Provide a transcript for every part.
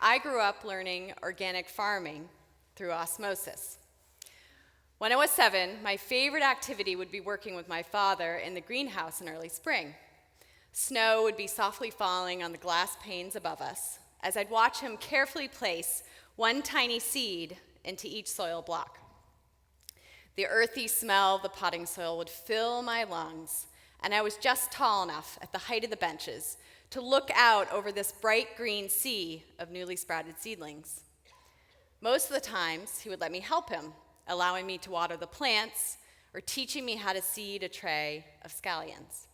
I grew up learning organic farming through osmosis. When I was 7, my favorite activity would be working with my father in the greenhouse in early spring. Snow would be softly falling on the glass panes above us as I'd watch him carefully place one tiny seed into each soil block. The earthy smell of the potting soil would fill my lungs, and I was just tall enough at the height of the benches to look out over this bright green sea of newly sprouted seedlings. Most of the times, he would let me help him, allowing me to water the plants or teaching me how to seed a tray of scallions.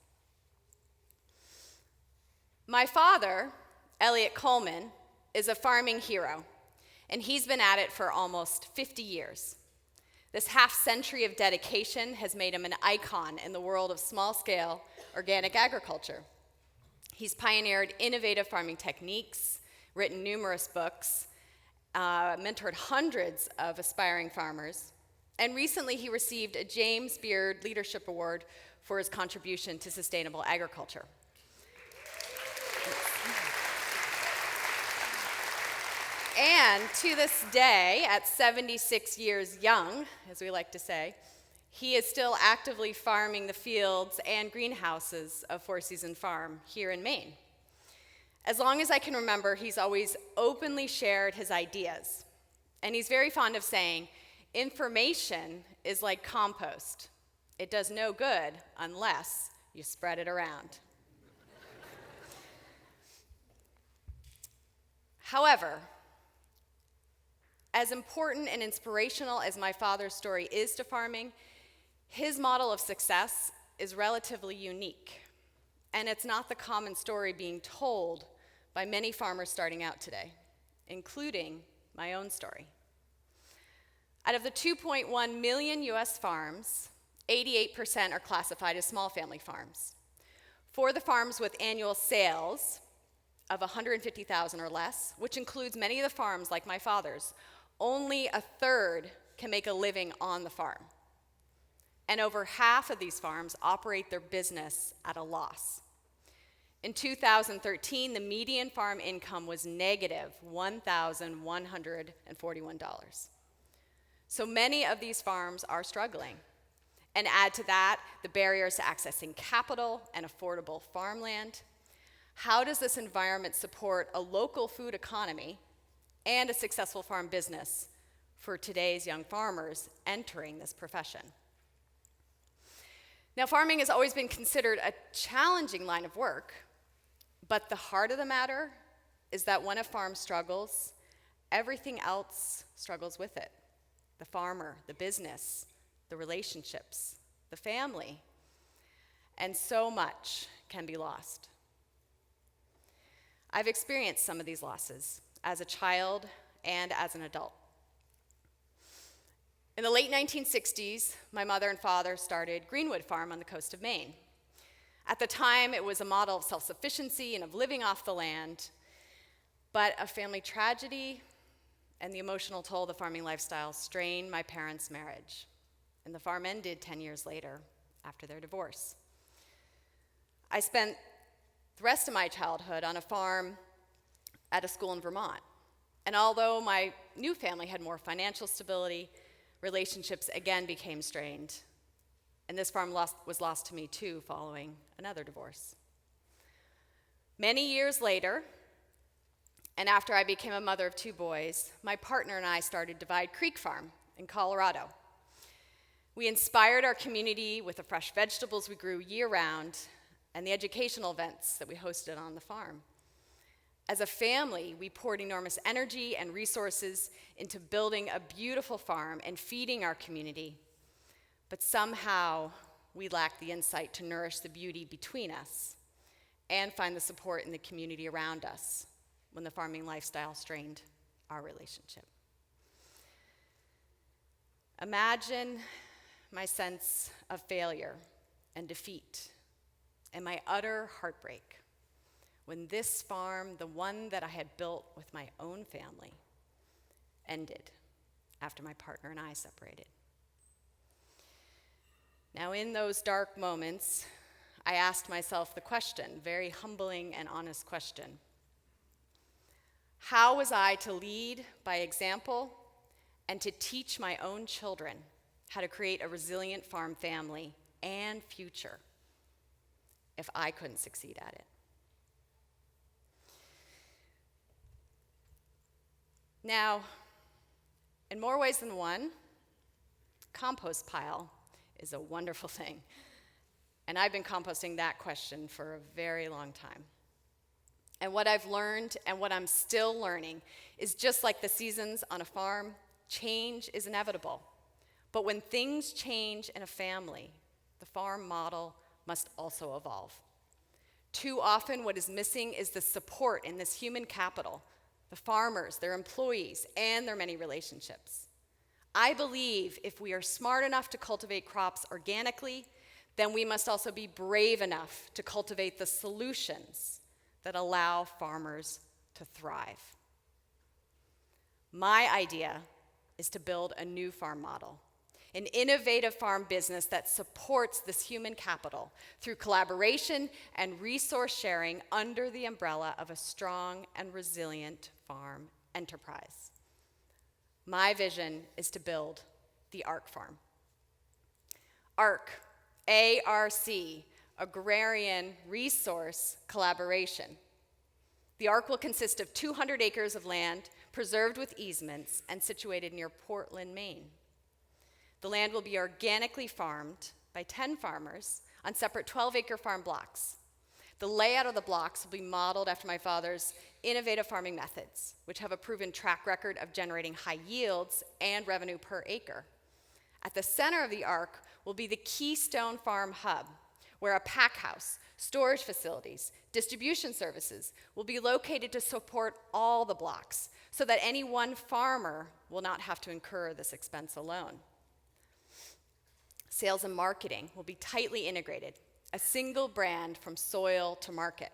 My father, Eliot Coleman, is a farming hero, and he's been at it for almost 50 years. This half-century of dedication has made him an icon in the world of small-scale organic agriculture. He's pioneered innovative farming techniques, written numerous books, mentored hundreds of aspiring farmers, and recently he received a James Beard Leadership Award for his contribution to sustainable agriculture. And to this day, at 76 years young, as we like to say, he is still actively farming the fields and greenhouses of Four Season Farm here in Maine. As long as I can remember, he's always openly shared his ideas. And he's very fond of saying, information is like compost. It does no good unless you spread it around. However, as important and inspirational as my father's story is to farming, his model of success is relatively unique. And it's not the common story being told by many farmers starting out today, including my own story. Out of the 2.1 million US farms, 88% are classified as small family farms. For the farms with annual sales of 150,000 or less, which includes many of the farms like my father's, only a third can make a living on the farm. And over half of these farms operate their business at a loss. In 2013, the median farm income was negative $1,141. So many of these farms are struggling. And add to that the barriers to accessing capital and affordable farmland. How does this environment support a local food economy and a successful farm business for today's young farmers entering this profession? Now, farming has always been considered a challenging line of work, but the heart of the matter is that when a farm struggles, everything else struggles with it. The farmer, the business, the relationships, the family, and so much can be lost. I've experienced some of these losses as a child and as an adult. In the late 1960s, my mother and father started Greenwood Farm on the coast of Maine. At the time, it was a model of self-sufficiency and of living off the land, but a family tragedy and the emotional toll of the farming lifestyle strained my parents' marriage, and the farm ended 10 years later after their divorce. I spent the rest of my childhood on a farm at a school in Vermont, and although my new family had more financial stability, relationships again became strained, and this farm was lost to me too following another divorce. Many years later, and after I became a mother of 2 boys, my partner and I started Divide Creek Farm in Colorado. We inspired our community with the fresh vegetables we grew year-round and the educational events that we hosted on the farm. As a family, we poured enormous energy and resources into building a beautiful farm and feeding our community, but somehow we lacked the insight to nourish the beauty between us and find the support in the community around us when the farming lifestyle strained our relationship. Imagine my sense of failure and defeat and my utter heartbreak when this farm, the one that I had built with my own family, ended after my partner and I separated. Now, in those dark moments, I asked myself the question, very humbling and honest question: How was I to lead by example and to teach my own children how to create a resilient farm family and future if I couldn't succeed at it? Now, in more ways than one, compost pile is a wonderful thing. And I've been composting that question for a very long time. And what I've learned and what I'm still learning is just like the seasons on a farm, change is inevitable. But when things change in a family, the farm model must also evolve. Too often, what is missing is the support in this human capital, the farmers, their employees, and their many relationships. I believe if we are smart enough to cultivate crops organically, then we must also be brave enough to cultivate the solutions that allow farmers to thrive. My idea is to build a new farm model, an innovative farm business that supports this human capital through collaboration and resource sharing under the umbrella of a strong and resilient farm enterprise. My vision is to build the ARC farm. ARC, A-R-C, Agrarian Resource Collaboration. The ARC will consist of 200 acres of land preserved with easements and situated near Portland, Maine. The land will be organically farmed by 10 farmers on separate 12-acre farm blocks. The layout of the blocks will be modeled after my father's innovative farming methods, which have a proven track record of generating high yields and revenue per acre. At the center of the ARC will be the Keystone Farm Hub, where a pack house, storage facilities, distribution services will be located to support all the blocks so that any one farmer will not have to incur this expense alone. Sales and marketing will be tightly integrated, a single brand from soil to market.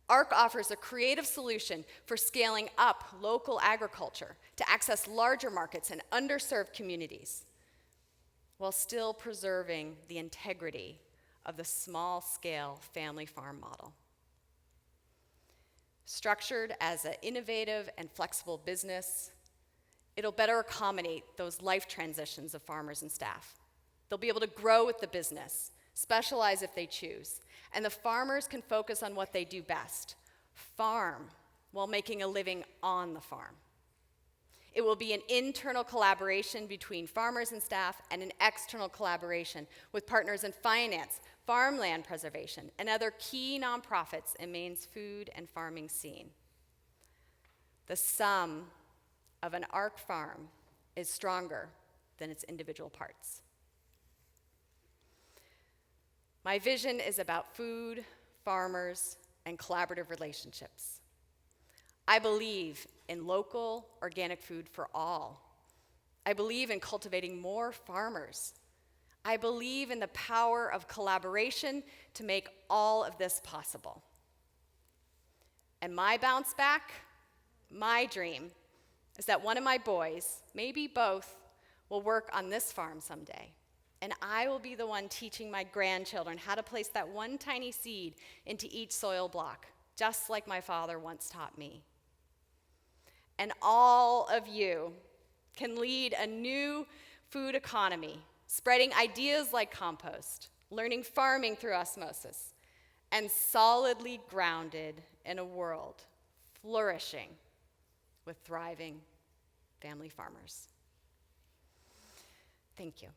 ARC offers a creative solution for scaling up local agriculture to access larger markets and underserved communities, while still preserving the integrity of the small-scale family farm model. Structured as an innovative and flexible business, it'll better accommodate those life transitions of farmers and staff. They'll be able to grow with the business, specialize if they choose, and the farmers can focus on what they do best, farm, while making a living on the farm. It will be an internal collaboration between farmers and staff and an external collaboration with partners in finance, farmland preservation, and other key nonprofits in Maine's food and farming scene. The sum of an ARC farm is stronger than its individual parts. My vision is about food, farmers, and collaborative relationships. I believe in local, organic food for all. I believe in cultivating more farmers. I believe in the power of collaboration to make all of this possible. And my bounce back, my dream, is that one of my boys, maybe both, will work on this farm someday. And I will be the one teaching my grandchildren how to place that one tiny seed into each soil block, just like my father once taught me. And all of you can lead a new food economy, spreading ideas like compost, learning farming through osmosis, and solidly grounded in a world flourishing with thriving family farmers. Thank you.